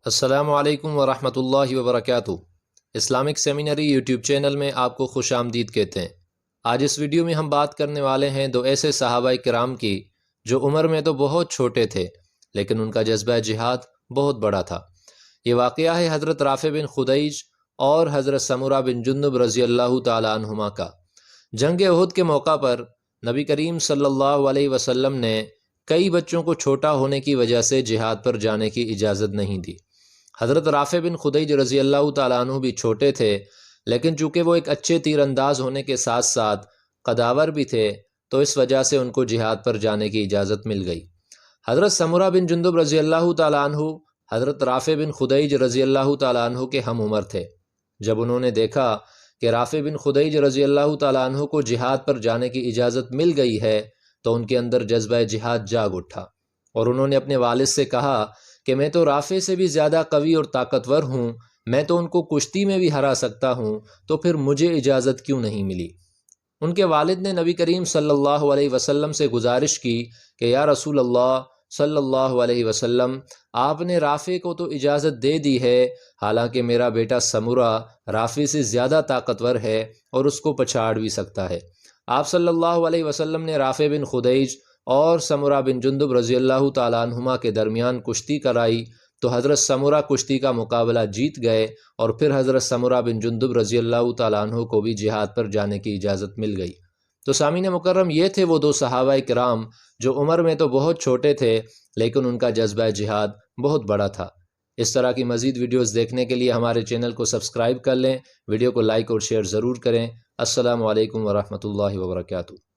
السلام علیکم ورحمۃ اللہ وبرکاتہ۔ اسلامک سیمینری یوٹیوب چینل میں آپ کو خوش آمدید کہتے ہیں۔ آج اس ویڈیو میں ہم بات کرنے والے ہیں دو ایسے صحابہ کرام کی جو عمر میں تو بہت چھوٹے تھے لیکن ان کا جذبہ جہاد بہت بڑا تھا۔ یہ واقعہ ہے حضرت رافع بن خدیج اور حضرت سمرہ بن جندب رضی اللہ تعالی عنہما کا۔ جنگ احد کے موقع پر نبی کریم صلی اللہ علیہ وسلم نے کئی بچوں کو چھوٹا ہونے کی وجہ سے جہاد پر جانے کی اجازت نہیں دی۔ حضرت رافع بن خدیج رضی اللہ تعالیٰ عنہ بھی چھوٹے تھے لیکن چونکہ وہ ایک اچھے تیر انداز ہونے کے ساتھ ساتھ قداور بھی تھے تو اس وجہ سے ان کو جہاد پر جانے کی اجازت مل گئی۔ حضرت سمرہ بن جندب رضی اللہ تعالیٰ عنہ حضرت رافع بن خدیج رضی اللہ تعالیٰ عنہ کے ہم عمر تھے۔ جب انہوں نے دیکھا کہ رافع بن خدیج رضی اللہ تعالیٰ عنہ کو جہاد پر جانے کی اجازت مل گئی ہے تو ان کے اندر جذبہ جہاد جاگ اٹھا اور انہوں نے اپنے والد سے کہا کہ میں تو رافع سے بھی زیادہ قوی اور طاقتور ہوں، میں تو ان کو کشتی میں بھی ہرا سکتا ہوں، تو پھر مجھے اجازت کیوں نہیں ملی؟ ان کے والد نے نبی کریم صلی اللہ علیہ وسلم سے گزارش کی کہ یا رسول اللہ صلی اللہ علیہ وسلم، آپ نے رافع کو تو اجازت دے دی ہے، حالانکہ میرا بیٹا سمرہ رافع سے زیادہ طاقتور ہے اور اس کو پچھاڑ بھی سکتا ہے۔ آپ صلی اللہ علیہ وسلم نے رافع بن خدیج اور سمرہ بن جندب رضی اللہ تعالیٰ عنہما کے درمیان کشتی کرائی تو حضرت سمرہ کشتی کا مقابلہ جیت گئے اور پھر حضرت سمرہ بن جندب رضی اللہ تعالیٰ عنہ کو بھی جہاد پر جانے کی اجازت مل گئی۔ تو سامعین مکرم، یہ تھے وہ دو صحابہ کرام جو عمر میں تو بہت چھوٹے تھے لیکن ان کا جذبہ جہاد بہت بڑا تھا۔ اس طرح کی مزید ویڈیوز دیکھنے کے لیے ہمارے چینل کو سبسکرائب کر لیں، ویڈیو کو لائک اور شیئر ضرور کریں۔ السلام علیکم ورحمۃ اللہ وبرکاتہ۔